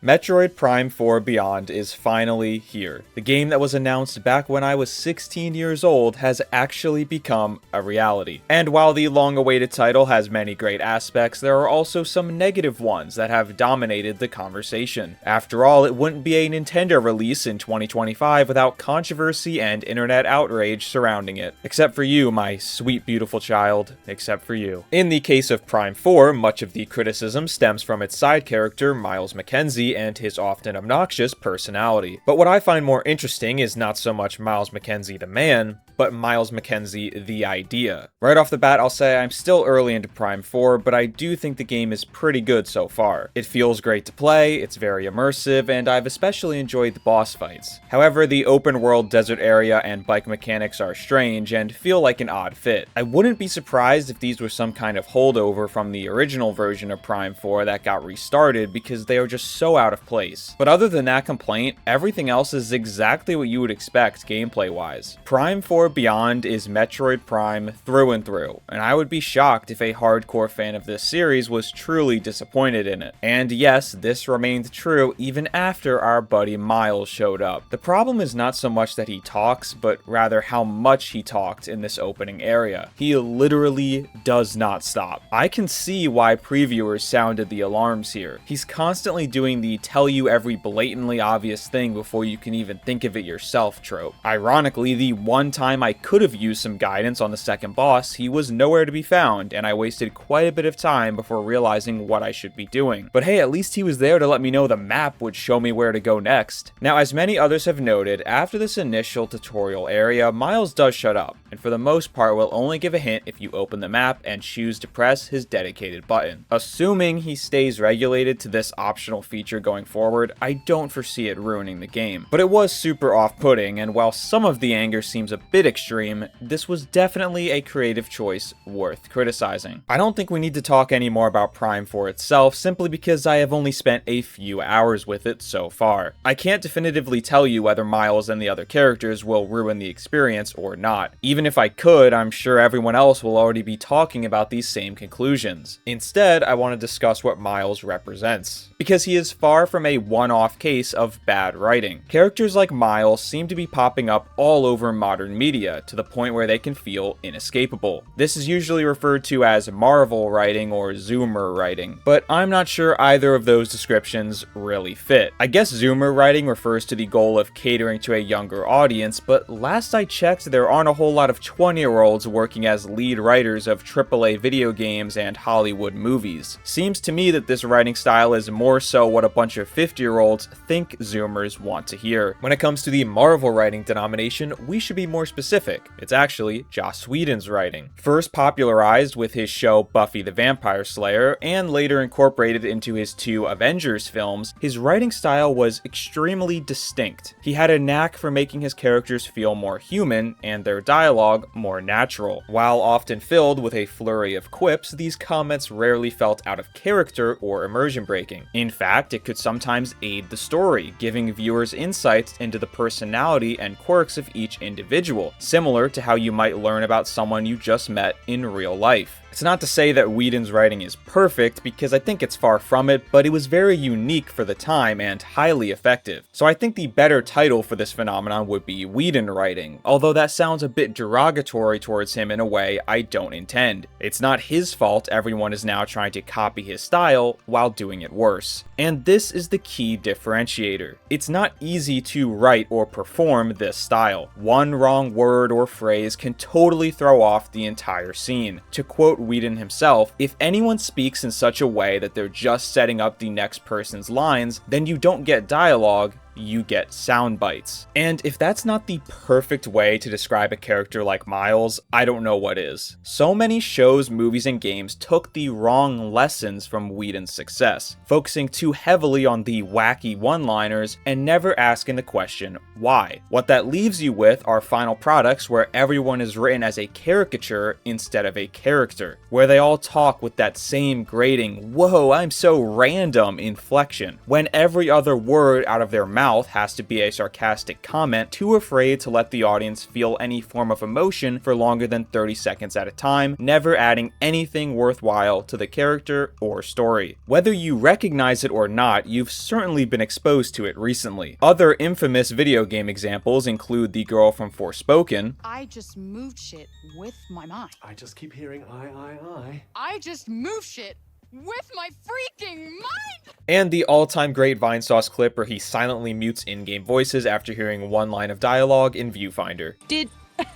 Metroid Prime 4 Beyond is finally here. The game that was announced back when I was 16 years old has actually become a reality. And while the long-awaited title has many great aspects, there are also some negative ones that have dominated the conversation. After all, it wouldn't be a Nintendo release in 2025 without controversy and internet outrage surrounding it. Except for you, my sweet beautiful child. Except for you. In the case of Prime 4, much of the criticism stems from its side character, Myles McKenzie, and his often obnoxious personality. But what I find more interesting is not so much Myles McKenzie the man, but Myles McKenzie the idea. Right off the bat, I'll say I'm still early into Prime 4, but I do think the game is pretty good so far. It feels great to play, it's very immersive, and I've especially enjoyed the boss fights. However, the open world desert area and bike mechanics are strange and feel like an odd fit. I wouldn't be surprised if these were some kind of holdover from the original version of Prime 4 that got restarted because they are just so out of place. But other than that complaint, everything else is exactly what you would expect gameplay-wise. Prime 4 Beyond is Metroid Prime through and through, and I would be shocked if a hardcore fan of this series was truly disappointed in it. And yes, this remained true even after our buddy Miles showed up. The problem is not so much that he talks, but rather how much he talked in this opening area. He literally does not stop. I can see why previewers sounded the alarms here. He's constantly doing the tell you every blatantly obvious thing before you can even think of it yourself trope. Ironically, the one time I could have used some guidance on the second boss, he was nowhere to be found, and I wasted quite a bit of time before realizing what I should be doing. But hey, at least he was there to let me know the map would show me where to go next. Now, as many others have noted, after this initial tutorial area, Miles does shut up, and for the most part will only give a hint if you open the map and choose to press his dedicated button. Assuming he stays regulated to this optional feature going forward, I don't foresee it ruining the game. But it was super off-putting, and while some of the anger seems a bit extreme, this was definitely a creative choice worth criticizing. I don't think we need to talk any more about Prime 4 itself, simply because I have only spent a few hours with it so far. I can't definitively tell you whether Miles and the other characters will ruin the experience or not. Even if I could, I'm sure everyone else will already be talking about these same conclusions. Instead, I want to discuss what Miles represents, because he is far from a one-off case of bad writing. Characters like Miles seem to be popping up all over modern media, to the point where they can feel inescapable. This is usually referred to as Marvel writing or Zoomer writing, but I'm not sure either of those descriptions really fit. I guess Zoomer writing refers to the goal of catering to a younger audience, but last I checked, there aren't a whole lot of 20-year-olds working as lead writers of AAA video games and Hollywood movies. Seems to me that this writing style is more so what a bunch of 50-year-olds think Zoomers want to hear. When it comes to the Marvel writing denomination, we should be more specific. It's actually Joss Whedon's writing. First popularized with his show Buffy the Vampire Slayer, and later incorporated into his two Avengers films, his writing style was extremely distinct. He had a knack for making his characters feel more human, and their dialogue more natural. While often filled with a flurry of quips, these comments rarely felt out of character or immersion breaking. In fact, it could sometimes aid the story, giving viewers insights into the personality and quirks of each individual, similar to how you might learn about someone you just met in real life. It's not to say that Whedon's writing is perfect, because I think it's far from it, but it was very unique for the time and highly effective. So I think the better title for this phenomenon would be Whedon writing, although that sounds a bit derogatory towards him in a way I don't intend. It's not his fault everyone is now trying to copy his style while doing it worse. And this is the key differentiator. It's not easy to write or perform this style. One wrong word or phrase can totally throw off the entire scene. To quote Whedon himself, if anyone speaks in such a way that they're just setting up the next person's lines, then you don't get dialogue, you get sound bites. And if that's not the perfect way to describe a character like Miles, I don't know what is. So many shows, movies, and games took the wrong lessons from Whedon's success, focusing too heavily on the wacky one-liners and never asking the question, why? What that leaves you with are final products where everyone is written as a caricature instead of a character, where they all talk with that same grating, whoa, I'm so random inflection, when every other word out of their mouth mouth has to be a sarcastic comment, too afraid to let the audience feel any form of emotion for longer than 30 seconds at a time, never adding anything worthwhile to the character or story. Whether you recognize it or not, you've certainly been exposed to it recently. Other infamous video game examples include the girl from Forspoken. I just moved shit with my mind. I just keep hearing I. I just moved shit with my freaking mind! And the all-time great Vinesauce clip where he silently mutes in-game voices after hearing one line of dialogue in Viewfinder.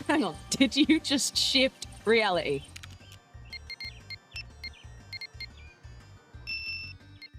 Hang on, did you just shift reality?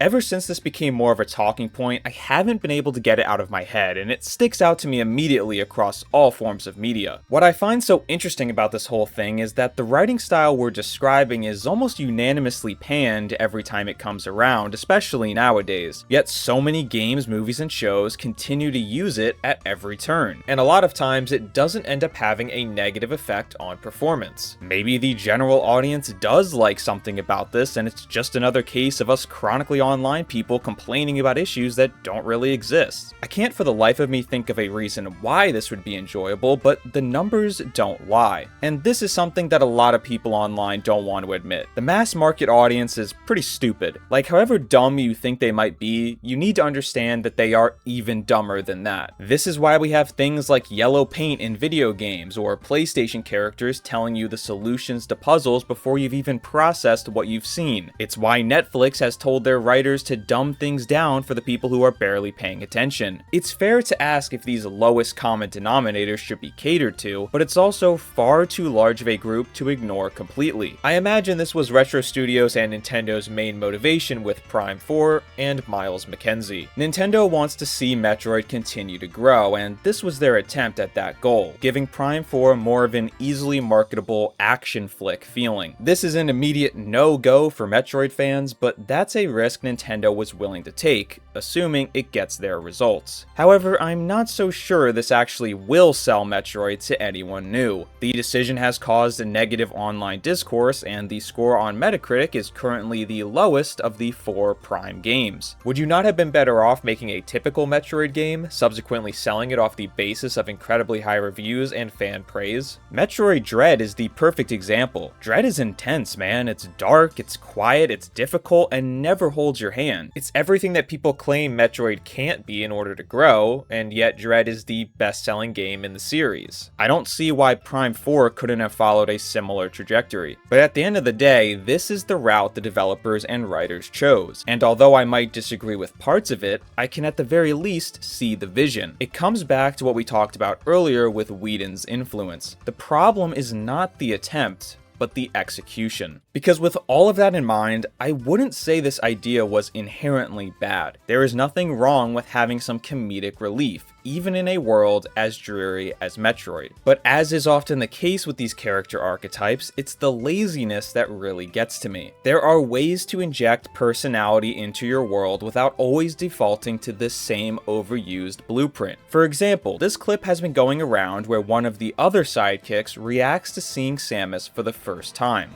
Ever since this became more of a talking point, I haven't been able to get it out of my head, and it sticks out to me immediately across all forms of media. What I find so interesting about this whole thing is that the writing style we're describing is almost unanimously panned every time it comes around, especially nowadays. Yet so many games, movies, and shows continue to use it at every turn. And a lot of times it doesn't end up having a negative effect on performance. Maybe the general audience does like something about this, and it's just another case of us chronically online people complaining about issues that don't really exist. I can't for the life of me think of a reason why this would be enjoyable, but the numbers don't lie. And this is something that a lot of people online don't want to admit. The mass market audience is pretty stupid. Like, however dumb you think they might be, you need to understand that they are even dumber than that. This is why we have things like yellow paint in video games, or PlayStation characters telling you the solutions to puzzles before you've even processed what you've seen. It's why Netflix has told their writers to dumb things down for the people who are barely paying attention. It's fair to ask if these lowest common denominators should be catered to, but it's also far too large of a group to ignore completely. I imagine this was Retro Studios and Nintendo's main motivation with Prime 4 and Myles McKenzie. Nintendo wants to see Metroid continue to grow, and this was their attempt at that goal, giving Prime 4 more of an easily marketable action flick feeling. This is an immediate no-go for Metroid fans, but that's a risk Nintendo was willing to take, assuming it gets their results. However, I'm not so sure this actually will sell Metroid to anyone new. The decision has caused a negative online discourse, and the score on Metacritic is currently the lowest of the 4 Prime games. Would you not have been better off making a typical Metroid game, subsequently selling it off the basis of incredibly high reviews and fan praise? Metroid Dread is the perfect example. Dread is intense, man. It's dark, it's quiet, it's difficult, and never holds your hand. It's everything that people claim Metroid can't be in order to grow, and yet Dread is the best-selling game in the series. I don't see why Prime 4 couldn't have followed a similar trajectory. But at the end of the day, this is the route the developers and writers chose, and although I might disagree with parts of it, I can at the very least see the vision. It comes back to what we talked about earlier with Whedon's influence. The problem is not the attempt, but the execution. Because with all of that in mind, I wouldn't say this idea was inherently bad. There is nothing wrong with having some comedic relief, even in a world as dreary as Metroid. But as is often the case with these character archetypes, it's the laziness that really gets to me. There are ways to inject personality into your world without always defaulting to this same overused blueprint. For example, this clip has been going around where one of the other sidekicks reacts to seeing Samus for the first time.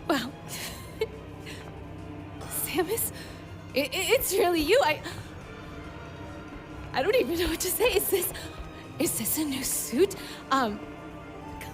Well, Samus, it's really you. I don't even know what to say. Is this a new suit?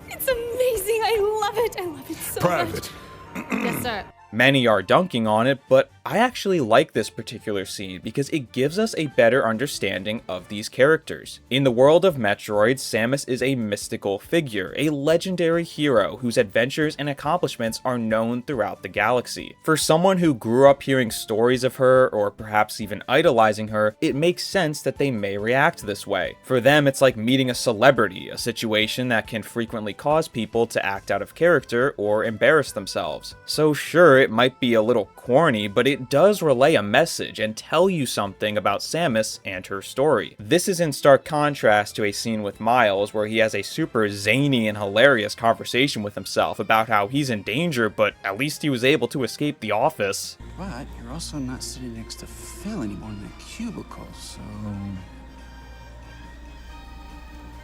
It's amazing. I love it. I love it so Private. much. Yes, sir. Many are dunking on it, but I actually like this particular scene because it gives us a better understanding of these characters. In the world of Metroid, Samus is a mystical figure, a legendary hero whose adventures and accomplishments are known throughout the galaxy. For someone who grew up hearing stories of her, or perhaps even idolizing her, it makes sense that they may react this way. For them, it's like meeting a celebrity, a situation that can frequently cause people to act out of character or embarrass themselves. So sure, it might be a little corny, but it does relay a message and tell you something about Samus and her story. This is in stark contrast to a scene with Miles where he has a super zany and hilarious conversation with himself about how he's in danger, but at least he was able to escape the office. But you're also not sitting next to Phil anymore in the cubicle, so...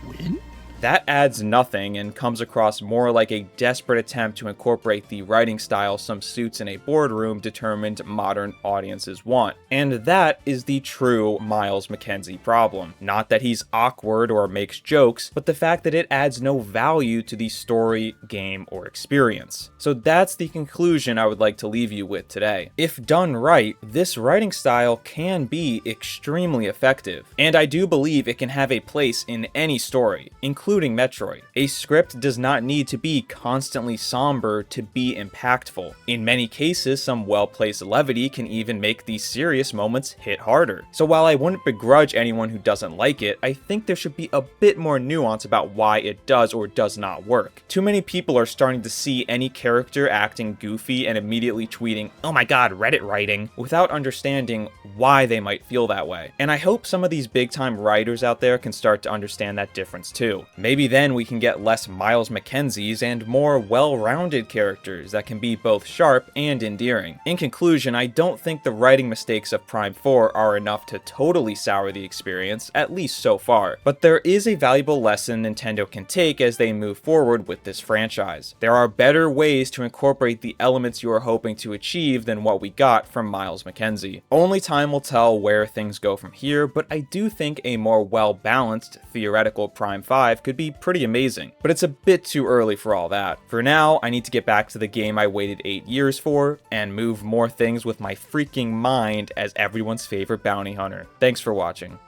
Win? That adds nothing and comes across more like a desperate attempt to incorporate the writing style some suits in a boardroom determined modern audiences want. And that is the true Myles McKenzie problem. Not that he's awkward or makes jokes, but the fact that it adds no value to the story, game, or experience. So that's the conclusion I would like to leave you with today. If done right, this writing style can be extremely effective, and I do believe it can have a place in any story, including Metroid. A script does not need to be constantly somber to be impactful. In many cases, some well-placed levity can even make the serious moments hit harder. So while I wouldn't begrudge anyone who doesn't like it, I think there should be a bit more nuance about why it does or does not work. Too many people are starting to see any character acting goofy and immediately tweeting, "Oh my god, Reddit writing," without understanding why they might feel that way. And I hope some of these big-time writers out there can start to understand that difference too. Maybe then we can get less Myles McKenzies and more well-rounded characters that can be both sharp and endearing. In conclusion, I don't think the writing mistakes of Prime 4 are enough to totally sour the experience, at least so far, but there is a valuable lesson Nintendo can take as they move forward with this franchise. There are better ways to incorporate the elements you are hoping to achieve than what we got from Myles McKenzie. Only time will tell where things go from here, but I do think a more well-balanced, theoretical Prime 5 could be pretty amazing, but it's a bit too early for all that. For now, I need to get back to the game I waited 8 years for, and move more things with my freaking mind as everyone's favorite bounty hunter. Thanks for watching.